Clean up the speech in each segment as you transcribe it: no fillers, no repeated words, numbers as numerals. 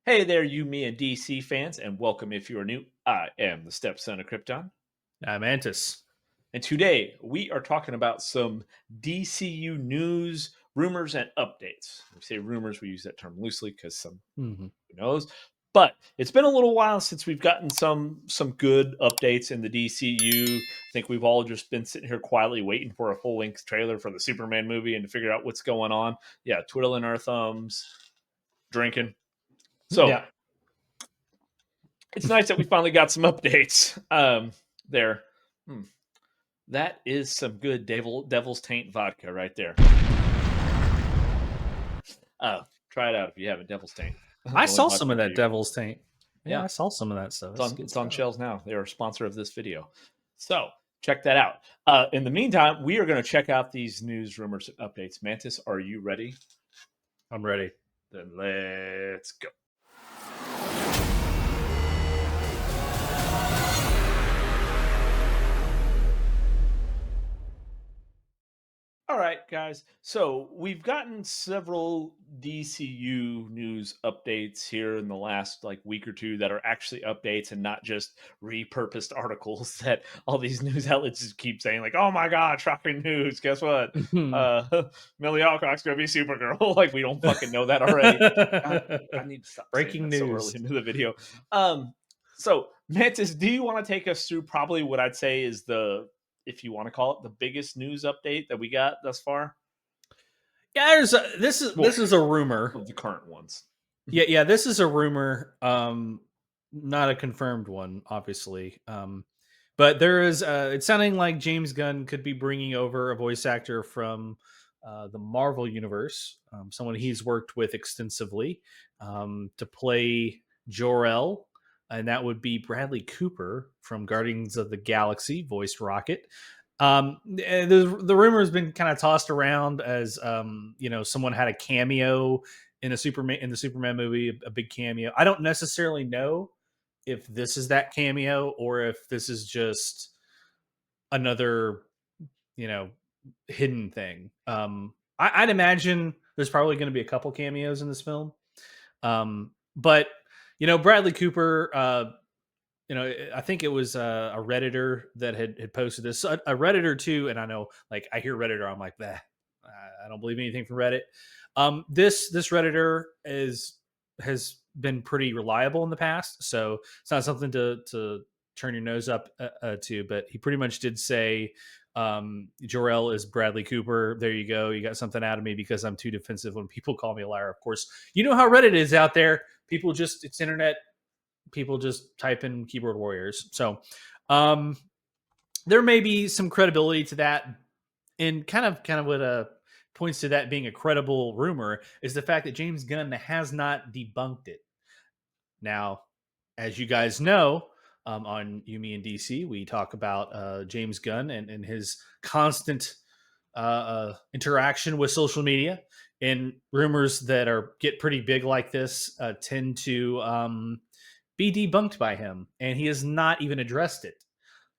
Hey there, you, me, and DC fans, and welcome if you are new. I am the stepson of Krypton, Mantis. and today we are talking about some DCU news, rumors, and updates. We say rumors, we use that term loosely because Hmm. who knows. But it's been a little while since we've gotten some good updates in the DCU. I think we've all just been sitting here quietly waiting for a full length trailer for the Superman movie and to figure out what's going on. Yeah, twiddling our thumbs, drinking. So Yeah. it's nice that we finally got some updates there. Hmm. That is some good Devil's Taint vodka right there. Try it out if you haven't. Devil's Taint. I The only saw vodka some of I that use. Devil's Taint. Yeah, Yeah, I saw some of that stuff. That's good it's on stuff. shelves now. They are a sponsor of this video. So check that out. In the meantime, we are going to check out these news, rumors, and updates. Mantis, are you ready? I'm ready. Then let's go. All right, guys. So we've gotten several DCU news updates here in the last like week or two that are actually updates and not just repurposed articles that all these news outlets just keep saying like, "Oh my God, shocking news! Guess what? Millie Alcock's gonna be Supergirl." Like we don't fucking know that already. God, I need to stop saying Breaking that so early news. into the video. So Mantis, do you want to take us through probably what I'd say is the, if you want to call it, the biggest news update that we got thus far? Yeah, this is Well, this is a rumor. of the current ones. Yeah, this is a rumor. Not a confirmed one, obviously. But there is. It's sounding like James Gunn could be bringing over a voice actor from the Marvel universe, someone he's worked with extensively, to play Jor-El, and that would be Bradley Cooper from Guardians of the Galaxy, voiced Rocket. The rumor has been kind of tossed around as someone had a cameo in the Superman movie, a big cameo. I don't necessarily know if this is that cameo or if this is just another, you know, hidden thing. I'd imagine there's probably going to be a couple cameos in this film. But Bradley Cooper. I think it was a Redditor that had posted this. A Redditor too, and I know, like, I hear Redditor, I'm like, bah, I don't believe anything from Reddit. This Redditor has been pretty reliable in the past, so it's not something to turn your nose up to. But he pretty much did say, Jor-El is Bradley Cooper. There you go. You got something out of me because I'm too defensive when people call me a liar. Of course, you know how Reddit is out there. It's internet. People just type in keyboard warriors. So um, there may be some credibility to that, and kind of what points to that being a credible rumor is the fact that James Gunn has not debunked it. Now, as you guys know, on Yumi and DC, we talk about James Gunn and his constant interaction with social media, and rumors that get pretty big like this tend to be debunked by him, and he has not even addressed it.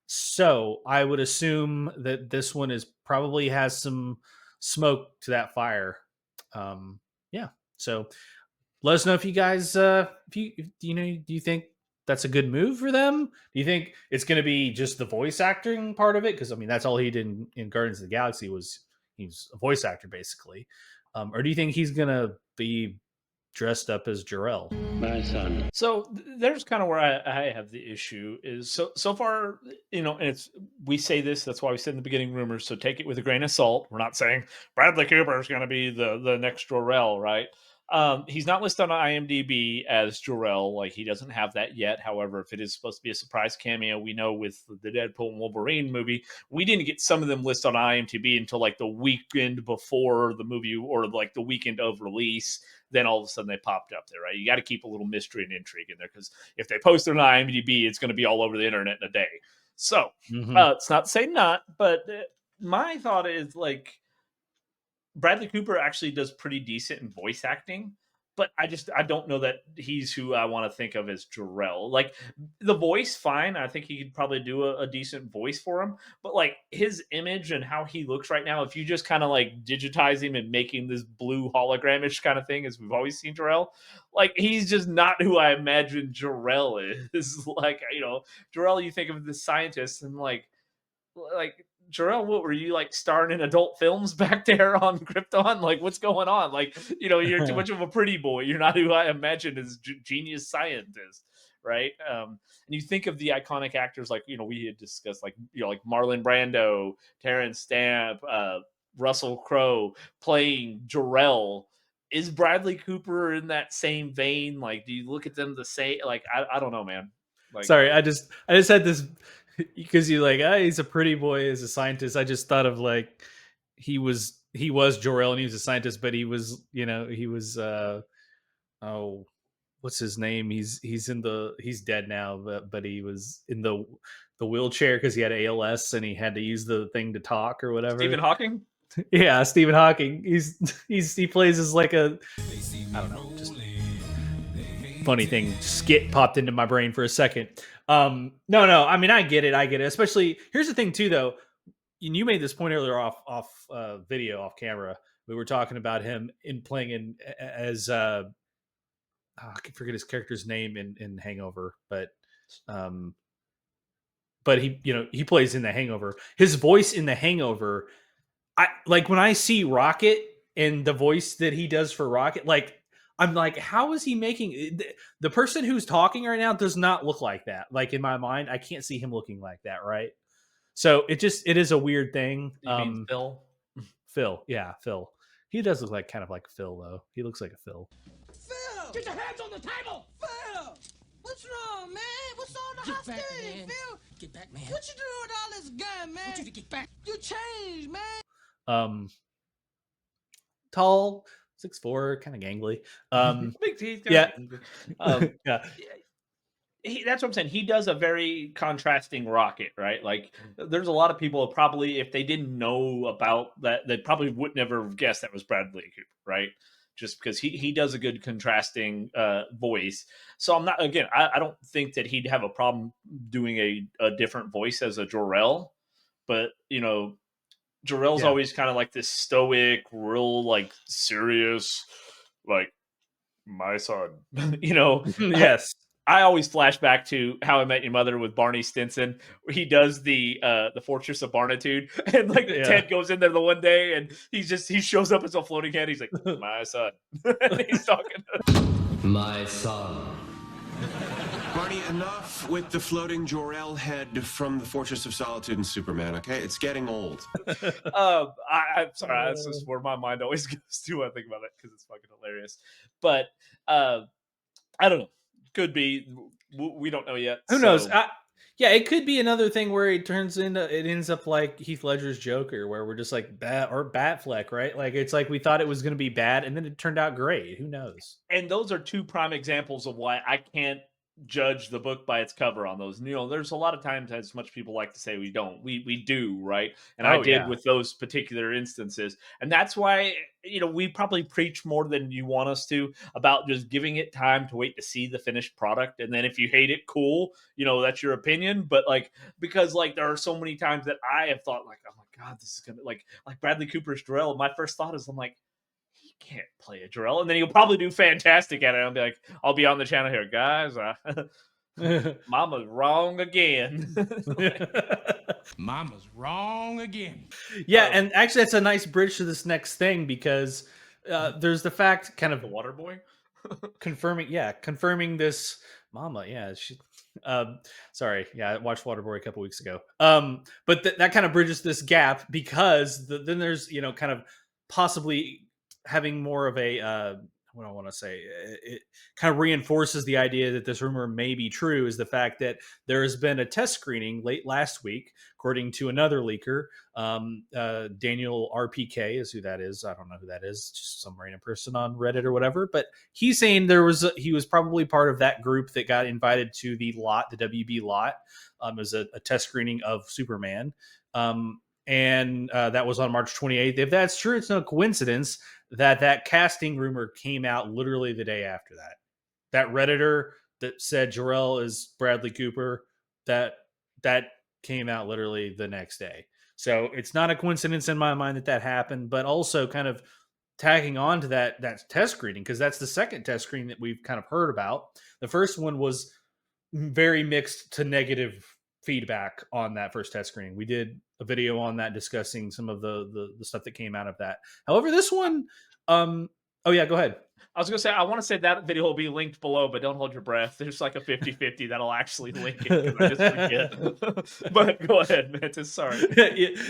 So I would assume that this one is probably has some smoke to that fire. Yeah. So let us know if you guys, if do you think that's a good move for them? Do you think it's going to be just the voice acting part of it? Because I mean, that's all he did in Guardians of the Galaxy was he's a voice actor basically. Or do you think he's going to be dressed up as Jor-El? My son. So there's kind of where I have the issue is so far, and it's, we say this, that's why we said in the beginning, rumors, so take it with a grain of salt. We're not saying Bradley Cooper is going to be the next Jor-El, right? He's not listed on IMDb as Jor-El, like he doesn't have that yet. However, if it is supposed to be a surprise cameo, we know with the Deadpool and Wolverine movie, we didn't get some of them listed on IMDb until like the weekend before the movie or like the weekend of release. Then all of a sudden they popped up there, right? You got to keep a little mystery and intrigue in there because if they post it on IMDb, it's going to be all over the internet in a day. So Mm-hmm. it's not to say not, but my thought is like Bradley Cooper actually does pretty decent in voice acting, but I don't know that he's who I want to think of as Jarrell. Like the voice, fine. I think he could probably do a decent voice for him, but like his image and how he looks right now, if you just kind of like digitize him and make him this blue hologramish kind of thing, as we've always seen Jarrell, like he's just not who I imagine Jarrell is. Like, Jarrell, you think of the scientist and like Jarrell, what were you like starring in adult films back there on Krypton? Like, what's going on? Like, you're too much of a pretty boy. You're not who I imagine as genius scientist, right? And you think of the iconic actors like we had discussed, like like Marlon Brando, Terrence Stamp, Russell Crowe playing Jarrell. Is Bradley Cooper in that same vein? Like, do you look at them the same? Like, I don't know, man. Like, Sorry, I just had this because you like, he's a pretty boy as a scientist. I just thought of like he was Jor-El and he was a scientist, but he was oh, what's his name? He's dead now, but he was in the wheelchair because he had ALS and he had to use the thing to talk or whatever. Stephen Hawking. Yeah, Stephen Hawking. He plays as like a, I don't know, just funny thing. Skit popped into my brain for a second. No, I mean I get it. Especially here's the thing too, though. And you made this point earlier off video, off camera. We were talking about him in playing in as I can forget his character's name in Hangover, um, but he plays in The Hangover. His voice in The Hangover, I like when I see Rocket and the voice that he does for Rocket, like I'm like, how is he making the person who's talking right now does not look like that. Like in my mind, I can't see him looking like that, right? So it is a weird thing. You mean Phil? Phil, yeah, Phil. He does look like kind of like Phil though. He looks like a Phil. Phil! Get your hands on the table! Phil! What's wrong, man? What's all the hostility, Phil? Get back, man. What you doing with all this gun, man? I want you to get back. You changed, man. Tall, 6'4", kind of gangly. Big teeth. Yeah. Yeah. That's what I'm saying. He does a very contrasting Rocket, right? Like, there's a lot of people probably, if they didn't know about that, they probably would never have guessed that was Bradley Cooper, right? Just because he does a good contrasting voice. So I'm not, again, I don't think that he'd have a problem doing a different voice as a Jor-El, but Jor-El's Yeah. always kind of like this stoic, real like serious, like my son, Yes. I always flash back to How I Met Your Mother with Barney Stinson, where he does the Fortress of Barnitude, and like Yeah. Ted goes in there the one day, and he shows up as a floating head. He's like, "My son," and he's talking. My son. Barney, enough with the floating Jor-El head from the Fortress of Solitude and Superman, okay? It's getting old. I'm sorry, that's just where my mind always goes to when I think about it because it's fucking hilarious. But I don't know. Could be. We don't know yet. Who knows? Yeah, it could be another thing where it ends up like Heath Ledger's Joker, where we're just like Batfleck, right? Like it's like we thought it was going to be bad, and then it turned out great. Who knows? And those are two prime examples of why I can't judge the book by its cover on those. There's a lot of times, as much people like to say we don't, we do, right? And I did with those particular instances, and that's why we probably preach more than you want us to about just giving it time to wait to see the finished product, and then if you hate it, cool, that's your opinion. But like, because like there are so many times that I have thought like, oh my god, this is gonna like Bradley Cooper's Jor-El. My first thought is I'm like, he can't play a Jor-El, and then he'll probably do fantastic at it. I'll be like, I'll be on the channel here, guys. Mama's wrong again. Mama's wrong again. Yeah, and actually, that's a nice bridge to this next thing because there's the fact, kind of The Water Boy confirming this. Mama, yeah, she. Sorry, yeah, I watched Waterboy a couple weeks ago. But that kind of bridges this gap because then there's kind of possibly having more of a what I want to say, it kind of reinforces the idea that this rumor may be true, is the fact that there has been a test screening late last week, according to another leaker. Daniel RPK is who that is. I don't know who that is, just some random person on Reddit or whatever. But he's saying he was probably part of that group that got invited to the WB lot, as a test screening of Superman. And that was on March 28th. If that's true, it's no coincidence that casting rumor came out literally the day after that. That Redditor that said Jor-El is Bradley Cooper, that came out literally the next day. So it's not a coincidence in my mind that that happened, but also kind of tagging on to that test screening, because that's the second test screening that we've kind of heard about. The first one was very mixed to negative feedback on that first test screening. We did a video on that discussing some of the stuff that came out of that. However, this one, oh yeah, go ahead. I was gonna say, I want to say that video will be linked below, but don't hold your breath. There's like a 50-50 that'll actually link it because I just forget. But go ahead, Mantis. Sorry.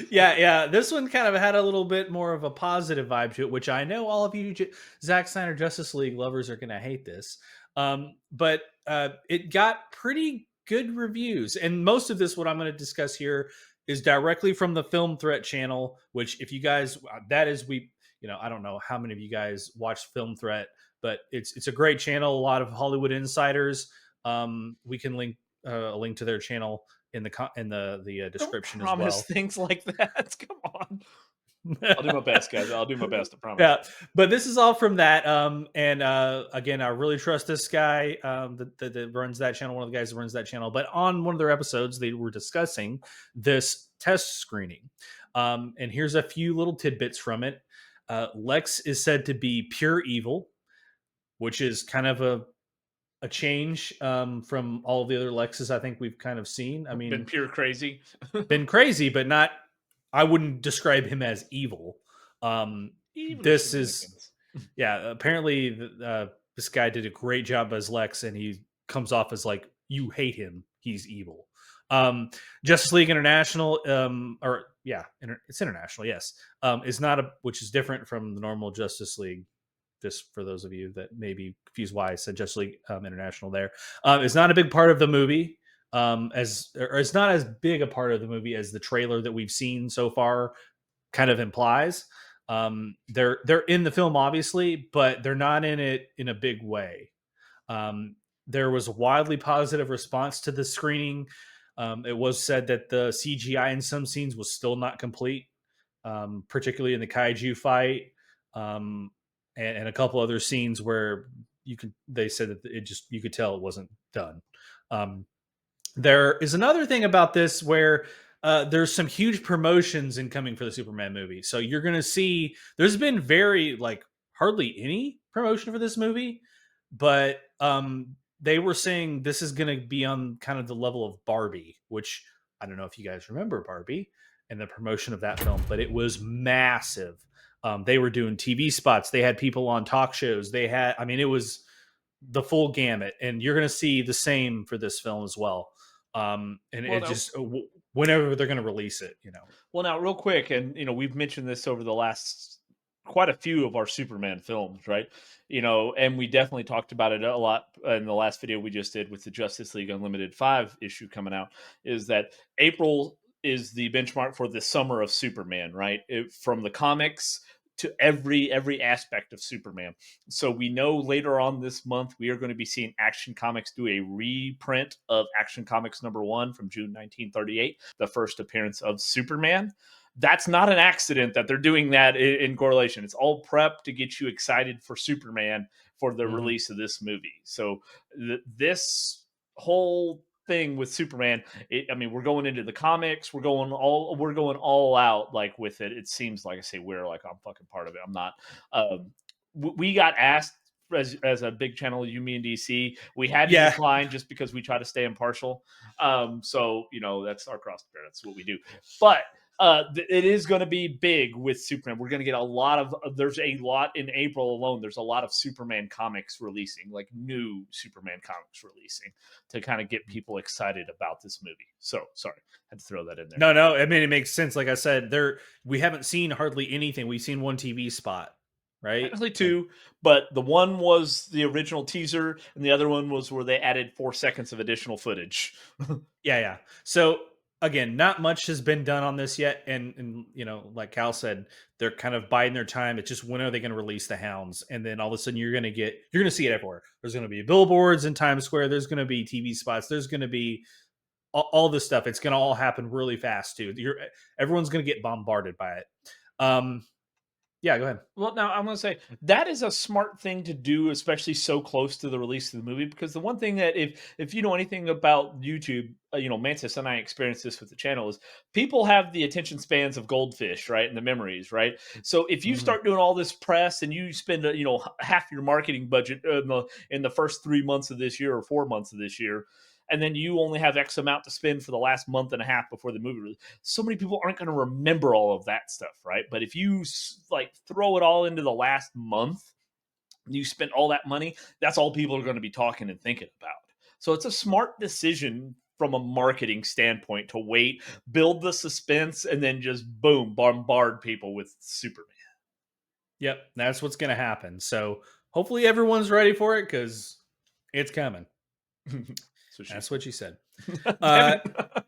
Yeah. This one kind of had a little bit more of a positive vibe to it, which I know all of you Zack Snyder Justice League lovers are going to hate this. But it got pretty good reviews. And most of this, what I'm going to discuss here, is directly from the Film Threat channel, which if you guys, I don't know how many of you guys watch Film Threat, but it's a great channel. A lot of Hollywood insiders. We can link a link to their channel in the description Don't promise as well. Things like that. Come on. I'll do my best, guys. I'll do my best. I promise. Yeah, but this is all from that. And again, I really trust this guy that runs that channel. One of the guys that runs that channel. But on one of their episodes, they were discussing this test screening. And here's a few little tidbits from it. Lex is said to be pure evil, which is kind of a change from all of the other Lexes I think we've kind of seen. I mean, been pure crazy. been crazy, but not. I wouldn't describe him as evil. This is, yeah. Apparently, this guy did a great job as Lex, and he comes off as like you hate him. He's evil. Justice League International, it's international. Yes, is not which is different from the normal Justice League. Just for those of you that may be confused why I said Justice League International, there is not a big part of the movie. It's not as big a part of the movie as the trailer that we've seen so far kind of implies. They're in the film obviously, but they're not in it in a big way. There was a wildly positive response to the screening. It was said that the CGI in some scenes was still not complete, particularly in the kaiju fight, and a couple other scenes where they said that you could tell it wasn't done. There is another thing about this where there's some huge promotions incoming for the Superman movie. So you're going to see there's been hardly any promotion for this movie, but they were saying this is going to be on kind of the level of Barbie, which I don't know if you guys remember Barbie and the promotion of that film, but it was massive. They were doing TV spots. They had people on talk shows. It was the full gamut, and you're going to see the same for this film as well. Whenever they're going to release it, Well, now real quick, and we've mentioned this over the last quite a few of our Superman films, right? And we definitely talked about it a lot in the last video we just did with the Justice League Unlimited 5 issue coming out, is that April is the benchmark for the summer of Superman, right? From the comics to every aspect of Superman. So we know later on this month we are going to be seeing Action Comics do a reprint of Action Comics #1 from June 1938, the first appearance of Superman. That's not an accident that they're doing that in correlation. It's all prep to get you excited for Superman for the release of this movie. So this whole thing with Superman, we're going into the comics, we're going all out with it. It seems like, I say I'm fucking part of it. I'm not. We got asked as a big channel, you, me, and DC, we had to decline just because we try to stay impartial. So that's our cross to bear. That's what we do. But it is going to be big with Superman. We're going to get there's a lot in April alone. There's a lot of Superman comics releasing, like new Superman comics releasing, to kind of get people excited about this movie. So sorry, I had to throw that in there. No. It makes sense. Like I said, we haven't seen hardly anything. We've seen one TV spot, right? Actually two, but the one was the original teaser, and the other one was where they added 4 seconds of additional footage. Yeah. So again, not much has been done on this yet, and like Cal said, they're kind of biding their time. It's just when are they going to release the Hounds, and then all of a sudden you're going to see it everywhere. There's going to be billboards in Times Square. There's going to be TV spots. There's going to be all this stuff. It's going to all happen really fast too. Everyone's going to get bombarded by it. Yeah, go ahead. Well, now I'm going to say that is a smart thing to do, especially so close to the release of the movie. Because the one thing that, if you know anything about YouTube, Mantis and I experienced this with the channel, is people have the attention spans of goldfish, right, and the memories, right. So if you Mhm. start doing all this press and you spend, half your marketing budget in the first 3 months of this year or 4 months of this year, and then you only have X amount to spend for the last month and a half before the movie release, so many people aren't going to remember all of that stuff, right? But if you like throw it all into the last month, you spent all that money, that's all people are going to be talking and thinking about. So it's a smart decision from a marketing standpoint to wait, build the suspense, and then just boom, bombard people with Superman. Yep, that's what's going to happen. So hopefully everyone's ready for it because it's coming. So That's what she said. Damn Uh, it.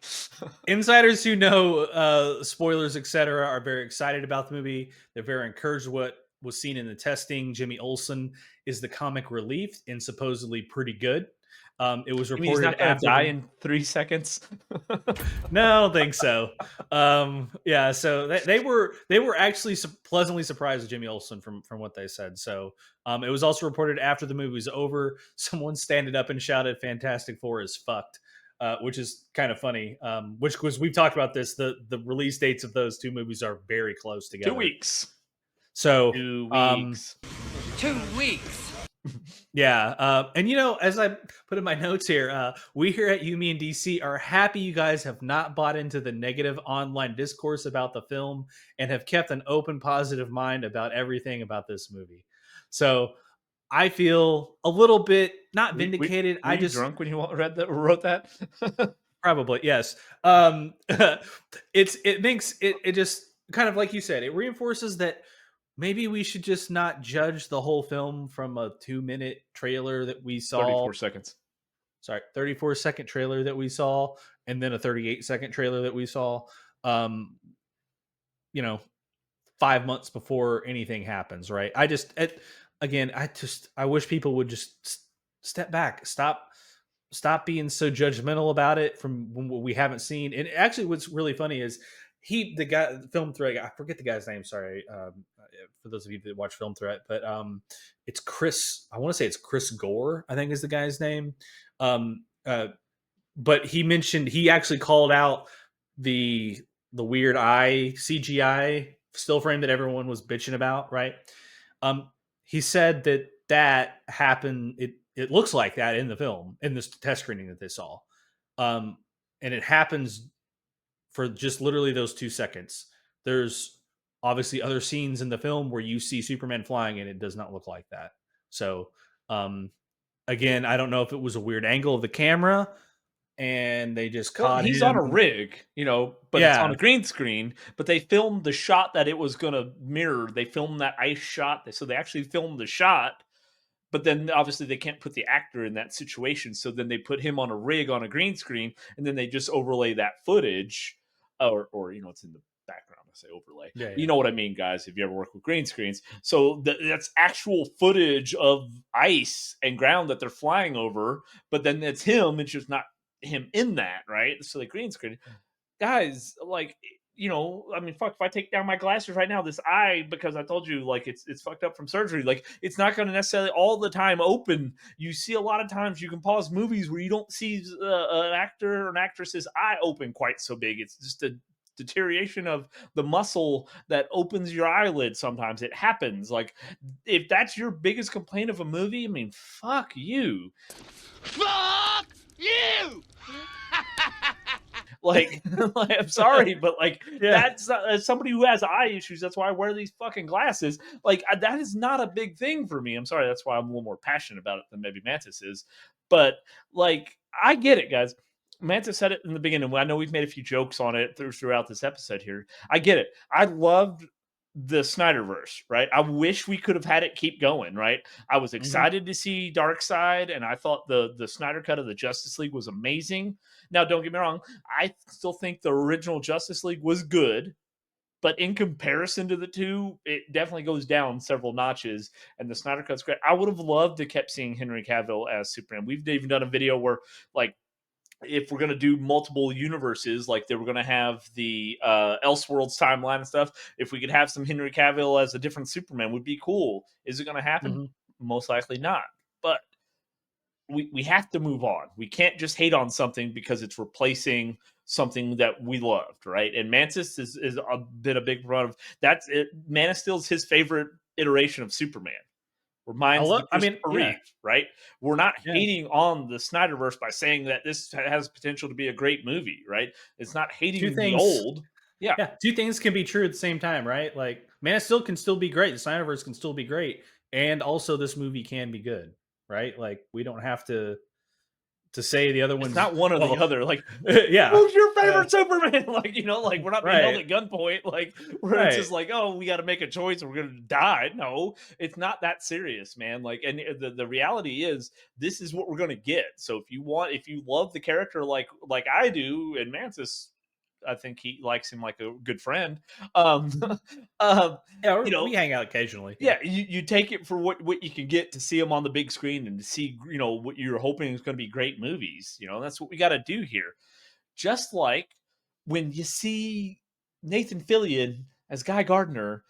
Insiders who know spoilers, etc., are very excited about the movie. They're very encouraged what was seen in the testing. Jimmy Olsen is the comic relief and supposedly pretty good. It was You mean he's reported not going to after die the in 3 seconds? no, I don't think so. Yeah, so they were actually pleasantly surprised with Jimmy Olsen from what they said. So it was also reported after the movie was over, someone standing up and shouted, "Fantastic Four is fucked," which is kind of funny. Which was we've talked about this. The release dates of those two movies are very close 2 together. weeks. So 2 weeks. 2 weeks. yeah, and as I put in my notes here, we here at Yumi and DC are happy you guys have not bought into the negative online discourse about the film and have kept an open, positive mind about everything about this movie. So I feel a little bit not vindicated. Were I you just drunk when you wrote that? probably yes. It makes it just kind of like you said. It reinforces that maybe we should just not judge the whole film from a 2-minute trailer that we saw. 34 seconds. Sorry, 34-second trailer that we saw, and then a 38-second trailer that we saw. Um, you know, 5 months before anything happens, right? Again, I wish people would just step back, stop being so judgmental about it from what we haven't seen. And actually, what's really funny is the guy, film threat. I forget the guy's name. Sorry, for those of you that watch Film Threat, but it's Chris. I want to say it's Chris Gore. I think is the guy's name. Um, uh, but he actually called out the weird eye CGI still frame that everyone was bitching about, right? Um, he said that happened. It looks like that in the film in this test screening that they saw, um, and it happens for just literally those 2 seconds. There's obviously other scenes in the film where you see Superman flying, and it does not look like that. So, um, again, I don't know if it was a weird angle of the camera and they just Well, caught he's on a him. rig, but it's on Yeah, a green screen. But they filmed the shot that it was going to mirror. They filmed that ice shot, so they actually filmed the shot. But then obviously they can't put the actor in that situation, so then they put him on a rig on a green screen, and then they just overlay that footage, or it's in the background. I say overlay, yeah, but you yeah. know what I mean, guys. If you ever work with green screens, so that's actual footage of ice and ground that they're flying over, but then it's him. It's just not him in that, right? So the green screen guys, like, I mean, fuck, if I take down my glasses right now, this eye, because I told you, like, it's fucked up from surgery, like, it's not going to necessarily all the time open. You see a lot of times you can pause movies where you don't see an actor or an actress's eye open quite so big. It's just a deterioration of the muscle that opens your eyelid. Sometimes it happens. Like, if that's your biggest complaint of a movie, I mean, fuck you. Fuck you! Like, like, I'm sorry, but like Yeah. that's as somebody who has eye issues. That's why I wear these fucking glasses. Like that is not a big thing for me. I'm sorry. That's why I'm a little more passionate about it than maybe Mantis is. But like, I get it, guys. Mantis said it in the beginning. I know we've made a few jokes on it throughout this episode here. I get it. I loved the Snyderverse, right? I wish we could have had it keep going, right? I was Mhm. excited to see Dark Side, and I thought the Snyder cut of the Justice League was amazing. Now, don't get me wrong, I still think the original Justice League was good, but in comparison to the two, it definitely goes down several notches. And the Snyder Cut's great. I would have loved to kept seeing Henry Cavill as Superman. We've even done a video where like if we're going to do multiple universes, like they were going to have the Elseworlds timeline and stuff, if we could have some Henry Cavill as a different Superman, would be cool. Is it going to happen? Mhm. Most likely not. But we have to move on. We can't just hate on something because it's replacing something that we loved, right? And Mantis is a big run of that's it. Man of Steel is his favorite iteration of Superman. Reminds the I mean, Christopher yeah, Reeve, right? We're not yeah. hating on the Snyderverse by saying that this has potential to be a great movie, right? It's not Two hating the things. old. Yeah, Yeah, two things can be true at the same time, right? Like, Man of Steel can still be great. The Snyderverse can still be great, and also this movie can be good, right? Like, we don't have to say the other it's one's not one or the well. other. Like, Yeah, who's your uh, favorite Superman? Like, like we're not being held right, at gunpoint. Like, where it's right. just like, oh, we got to make a choice, or we're gonna die. No, it's not that serious, man. Like, and the reality is, this is what we're gonna get. So if you love the character like I do, and Mantis, I think he likes him like a good friend. Um, Mhm. um, Yeah, you know, we hang out occasionally. Yeah, yeah, you take it for what you can get to see them on the big screen and to see what you're hoping is going to be great movies. That's what we got to do here. Just like when you see Nathan Fillion as Guy Gardner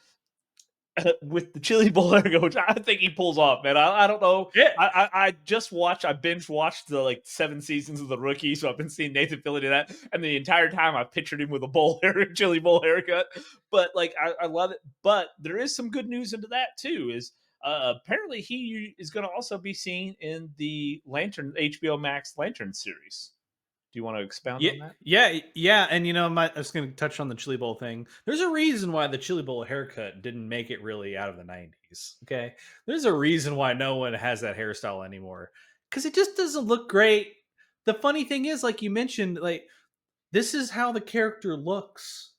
with the chili bowl haircut, which I think he pulls off, man. I don't know. yeah. I binge watched the like 7 seasons of The Rookie, so I've been seeing Nathan Fillion do that, and the entire time I pictured him with a chili bowl haircut. But like I love it. But there is some good news into that too. Is apparently he is going to also be seen in the Lantern HBO Max Lantern series. Do you want to expound Yeah, on that? yeah, and I was going to touch on the chili bowl thing. There's a reason why the chili bowl haircut didn't make it really out of the '90s. Okay, there's a reason why no one has that hairstyle anymore because it just doesn't look great. The funny thing is, like you mentioned, like this is how the character looks.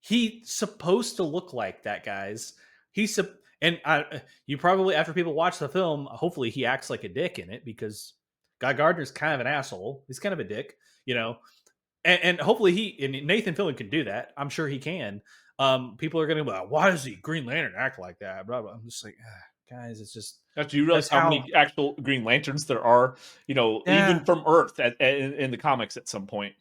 He's supposed to look like that, guys. He's and you probably after people watch the film, hopefully he acts like a dick in it because Guy Gardner's kind of an asshole. He's kind of a dick, you know and hopefully and Nathan Fillion can do that. I'm sure he can. People are going to be like, why does he Green Lantern act like that? Blah, blah. I'm just like, guys, it's just Now, do you realize that's how how. many actual Green Lanterns there are? Even Yeah, from Earth in the comics at some point.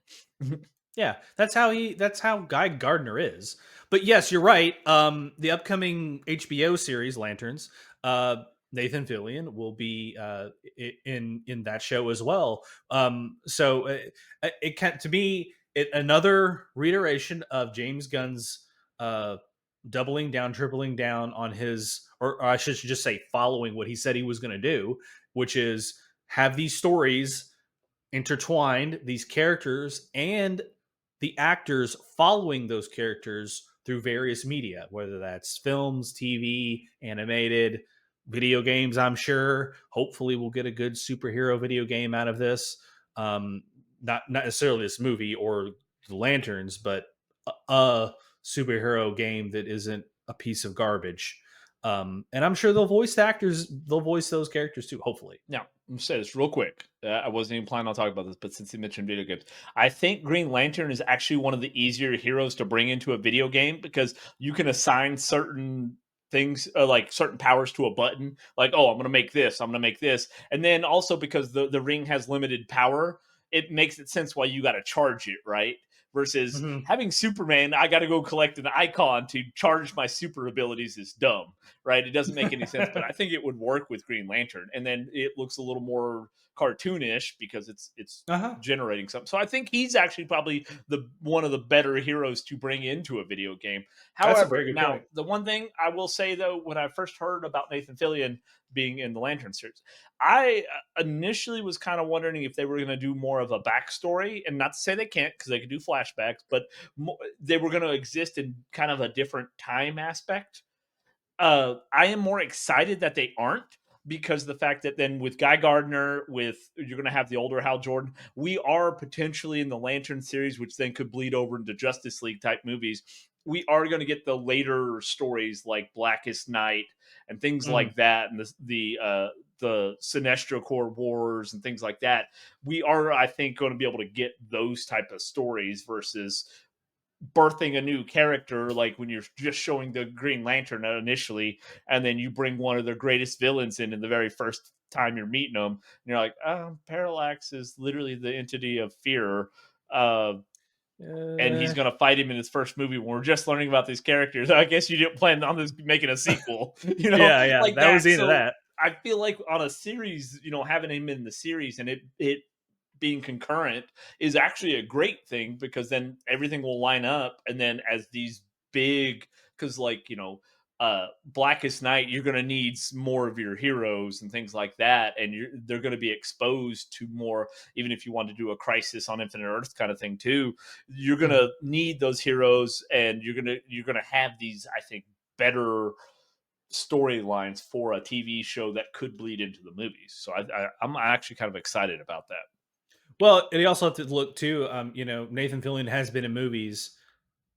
yeah. That's how Guy Gardner is. But yes, you're right. The upcoming HBO series Lanterns, Nathan Fillion will be in that show as well. So it can to me another reiteration of James Gunn's uh doubling down, tripling down on his, or I should just say, following what he said he was going to do, which is have these stories intertwined, these characters and the actors following those characters through various media, whether that's films, TV, animated, video games. I'm sure. Hopefully, we'll get a good superhero video game out of this. Not necessarily this movie or the Lanterns, but a superhero game that isn't a piece of garbage. And I'm sure they'll voice the actors. They'll voice those characters too. Hopefully. Now, I'm gonna say this real quick. I wasn't even planning on talking about this, but since you mentioned video games, I think Green Lantern is actually one of the easier heroes to bring into a video game because you can assign certain things, like certain powers to a button. Like, oh, I'm going to make this, I'm going to make this, and then also because the ring has limited power, it makes it sense why you got to charge it, right? Versus Mhm. having Superman, I got to go collect an icon to charge my super abilities is dumb, right? It doesn't make any sense, but I think it would work with Green Lantern, and then it looks a little more cartoonish because it's Uh-huh. generating something. So I think he's actually probably the one of the better heroes to bring into a video game. That's a However, very good now point. the one thing I will say though, when I first heard about Nathan Fillion being in the Lantern series, I initially was kind of wondering if they were going to do more of a backstory, and not to say they can't because they could do flashbacks, but they were going to exist in kind of a different time aspect. I am more excited that they aren't because the fact that then with Guy Gardner, with you're going to have the older Hal Jordan, we are potentially in the Lantern series, which then could bleed over into Justice League type movies. We are going to get the later stories like Blackest Night and things Mhm. like that, and the Sinestro Corps Wars and things like that. We are, I think, going to be able to get those type of stories versus birthing a new character like when you're just showing the Green Lantern initially, and then you bring one of their greatest villains in the very first time you're meeting them, and you're like, Parallax is literally the entity of fear. Uh, and he's going to fight him in his first movie when we're just learning about these characters. I guess you didn't plan on this making a sequel, yeah, like that was that. the end of So that. I feel like on a series, having him in the series and it being concurrent is actually a great thing because then everything will line up. And then as these big, because Blackest Night, you're going to need more of your heroes and things like that, and they're going to be exposed to more. Even if you want to do a Crisis on Infinite Earth kind of thing too, you're going to need those heroes, and you're gonna have these, I think, better storylines for a TV show that could bleed into the movies. So I'm actually kind of excited about that. Well, and you also have to look too. Nathan Fillion has been in movies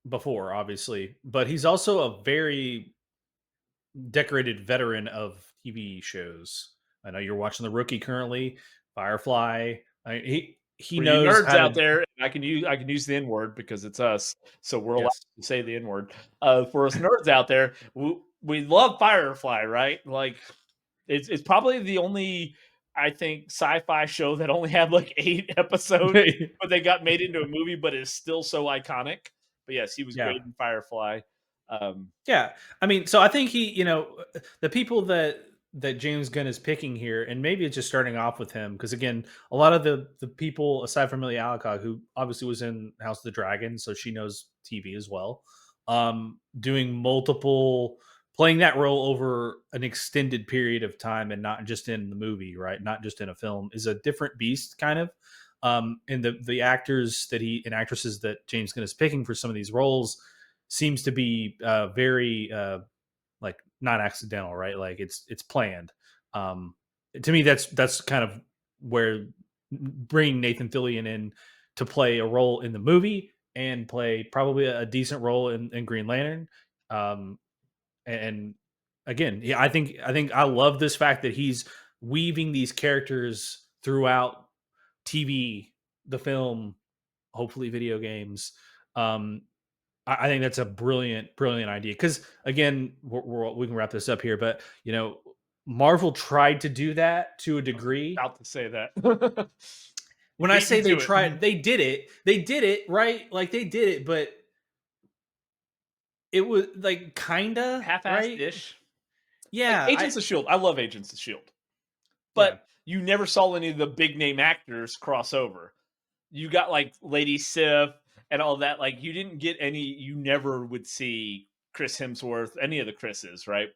before, obviously, but he's also a very decorated veteran of TV shows. I know you're watching The Rookie currently, Firefly. He For you knows nerds how out to. there, I can use the N word because it's us, so we're allowed Yes. to say the N word. For us nerds out there, we love Firefly, right? Like it's probably the only, I think, sci-fi show that only had like 8 episodes, but they got made into a movie, but is still so iconic. But yes, he was Yeah. great in Firefly. Yeah, I mean, so I think the people that James Gunn is picking here, and maybe it's just starting off with him, because again, a lot of the people aside from Millie Alcock, who obviously was in House of the Dragon, so she knows TV as well, doing playing that role over an extended period of time, and not just in the movie, right? Not just in a film, is a different beast, kind of. And the actors and actresses that James Gunn is picking for some of these roles seems to be very like not accidental, right? Like it's planned. To me, that's kind of where bringing Nathan Fillion in to play a role in the movie and play probably a decent role in Green Lantern. And again, yeah, I think I love this fact that he's weaving these characters throughout TV, the film, hopefully video games. Um, I think that's a brilliant, brilliant idea. Because again, we can wrap this up here, but Marvel tried to do that to a degree. About to say that. When I Beat me say they to it. tried, they did it. They did it right, like they did it, but it was like kinda Half-assed right. ish. Like Yeah, Agents of Shield. I love Agents of Shield, yeah. but you never saw any of the big name actors cross over. You got like Lady Sif and all that. Like you didn't get any. You never would see Chris Hemsworth, any of the Chris's, right?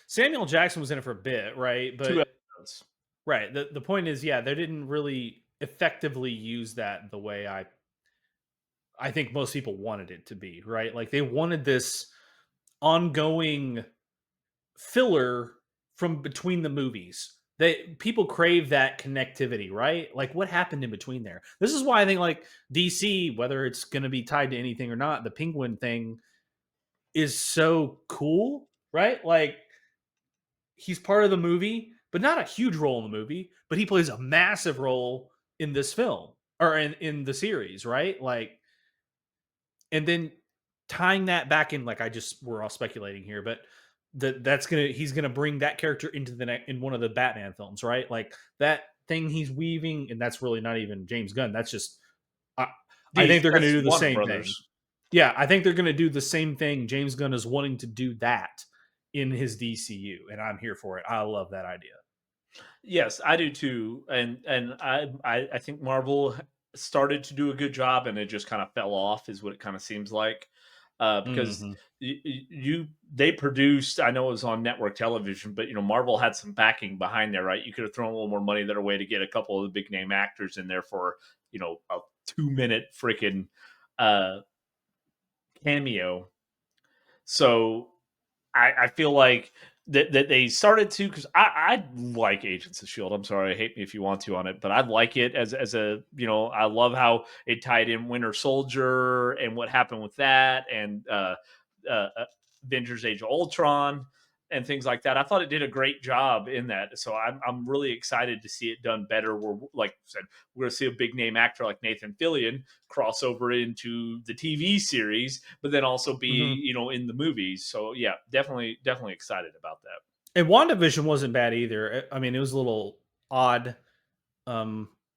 Samuel Jackson was in it for a bit, right? 2 But episodes. right, the point is, yeah, they didn't really effectively use that the way I think most people wanted it to be, right? Like they wanted this ongoing filler from between the movies. People crave that connectivity, right? Like what happened in between there. This is why I think like DC, whether it's going to be tied to anything or not, the Penguin thing is so cool, right? Like he's part of the movie, but not a huge role in the movie, but he plays a massive role in this film or in the series, right? Like, and then tying that back in, like we're all speculating here, but he's gonna bring that character into in one of the Batman films, right? Like that thing he's weaving, and that's really not even James Gunn. That's just I think they're gonna do the Warner same Brothers. thing. Yeah, I think they're gonna do the same thing. James Gunn is wanting to do that in his DCU, and I'm here for it. I love that idea. Yes, I do too, and I think Marvel started to do a good job, and it just kind of fell off, is what it kind of seems like, because Mm-hmm. they produced. I know it was on network television, but Marvel had some backing behind there, right? You could have thrown a little more money their way to get a couple of the big name actors in there for a 2-minute freaking uh, cameo. So I feel like that they started to, because I like Agents of Shield. I'm sorry, hate me if you want to on it, but I like it as a I love how it tied in Winter Soldier and what happened with that, and uh, Avengers: Age of Ultron and things like that. I thought it did a great job in that, so I'm really excited to see it done better. Where, like I said, we're going to see a big name actor like Nathan Fillion cross over into the TV series, but then also be Mm-hmm. in the movies. So yeah, definitely excited about that. And WandaVision wasn't bad either. I mean, it was a little odd.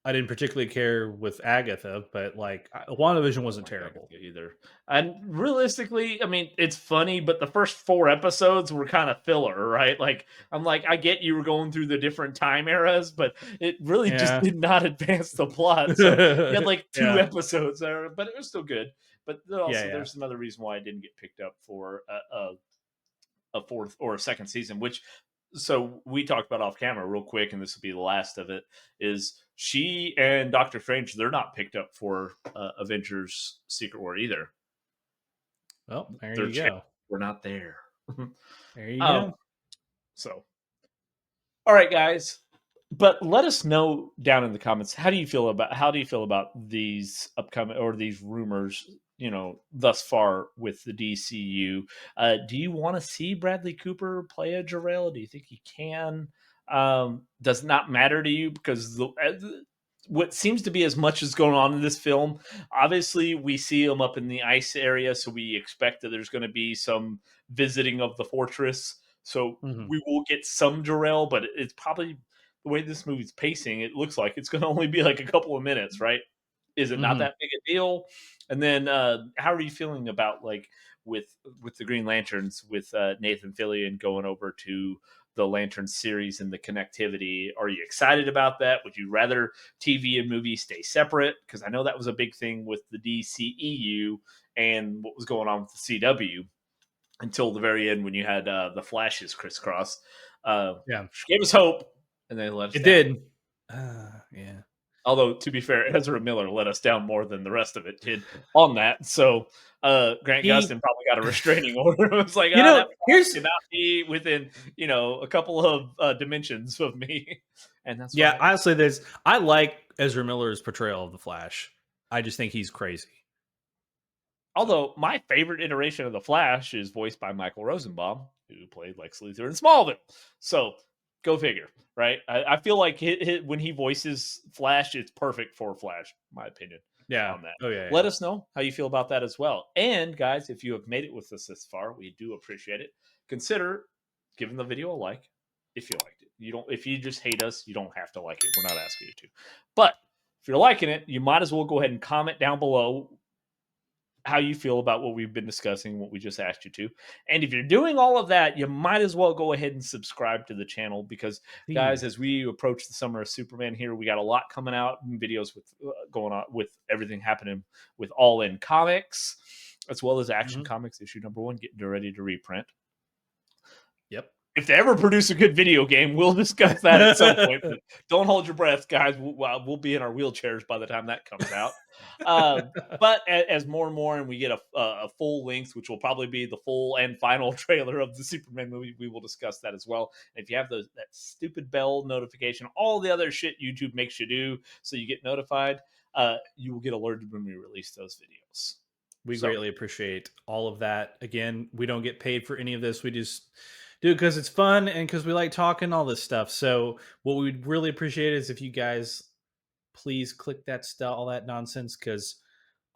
I didn't particularly care with Agatha, but like WandaVision wasn't Like terrible. Agatha either. And realistically, I mean, it's funny, but the first 4 episodes were kind of filler, right? Like, I'm like, I get you were going through the different time eras, but it really just Yeah. did not advance the plot. So you had like 2 Yeah. episodes there, but it was still good. But then Yeah. also, Yeah. there's another reason why I didn't get picked up for a fourth or a second season, which so we talked about off camera real quick, and this will be the last of it. Is she and Doctor Strange? They're not picked up for Avengers: Secret War either. Well, there Their you channels go. were not there. There you um, go. so all right, guys. But let us know down in the comments, how do you feel about these upcoming or these rumors, thus far with the DCU? Do you want to see Bradley Cooper play a Jor-El? Do you think he can? Does not matter to you because what seems to be as much as going on in this film, obviously we see him up in the ice area, so we expect that there's going to be some visiting of the fortress. So Mhm. we will get some Jor-El, but it's probably the way this movie's pacing, it looks like it's going to only be like a couple of minutes, right? Is it not Mhm. that big a deal? And then, how are you feeling about like with the Green Lanterns with Nathan Fillion going over to the Lantern series and the connectivity? Are you excited about that? Would you rather TV and movie stay separate? Because I know that was a big thing with the DCEU and what was going on with the CW until the very end when you had the Flashes crisscross. Yeah. Which gave us hope, and they let us It down. did. Yeah. Although, to be fair, Ezra Miller let us down more than the rest of it did on that. So Grant He Gustin probably got a restraining order. It was like, You that know, Flash here's cannot be within, a couple of dimensions of me. And that's yeah, fine. honestly, I like Ezra Miller's portrayal of the Flash. I just think he's crazy. So Although my favorite iteration of the Flash is voiced by Michael Rosenbaum, who played Lex Luthor in Smallville. So go figure, right? I feel like when he voices Flash, it's perfect for Flash, in my opinion yeah. on that. Oh yeah, Let yeah. us know how you feel about that as well. And guys, if you have made it with us this far, we do appreciate it. Consider giving the video a like if you liked it. You don't if you just hate us, you don't have to like it. We're not asking you to. But if you're liking it, you might as well go ahead and comment down below how you feel about what we've been discussing, what we just asked you to. And if you're doing all of that, you might as well go ahead and subscribe to the channel because, guys, Please. as we approach the summer of Superman here, we got a lot coming out in videos with going on with everything happening with All In Comics, as well as Action Mhm. Comics issue #1 getting ready to reprint. Yep. If they ever produce a good video game, we'll discuss that at some point. But don't hold your breath, guys. We'll be in our wheelchairs by the time that comes out. But as more and more, and we get a full length, which will probably be the full and final trailer of the Superman movie, we will discuss that as well. And if you have that stupid bell notification, all the other shit YouTube makes you do, so you get notified, you will get alerted when we release those videos. We So, greatly appreciate all of that. Again, we don't get paid for any of this. We just do it because it's fun and because we like talking all this stuff. So what we'd really appreciate is if you guys please click that stuff, all that nonsense, because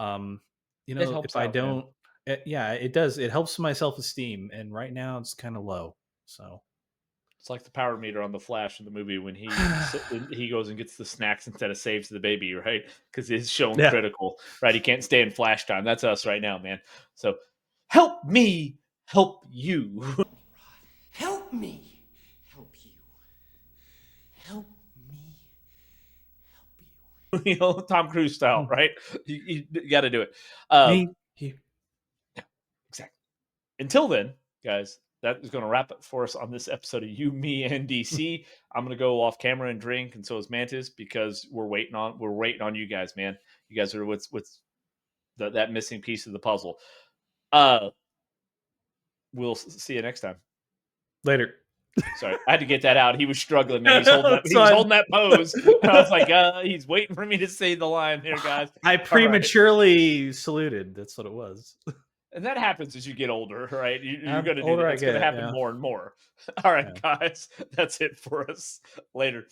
um, it helps if I out, man. don't, yeah, it does. It helps my self esteem, and right now it's kind of low. So It's like the power meter on the Flash in the movie when he goes and gets the snacks instead of saves the baby, right? Because he's showing yeah, critical, right? He can't stay in Flash time. That's us right now, man. So help me, help you. Help me. Help you. Help me. Help you. Tom Cruise style, Mm. right? You got to do it. Uh, me, you. exactly. Until then, guys, that is going to wrap it for us on this episode of You, Me, and DC. I'm going to go off camera and drink, and so is Mantis because we're waiting on you guys, man. You guys are what's that missing piece of the puzzle. We'll see you next time. Later. Sorry, I had to get that out. He was struggling, man. It's He was fine. holding that pose. And I was like, he's waiting for me to say the line here, guys. I All right. prematurely saluted. That's what it was. And that happens as you get older, right? You're I'm going to do older that. I That's going to get. happen Yeah. more and more. All right, Yeah. guys. That's it for us. Later.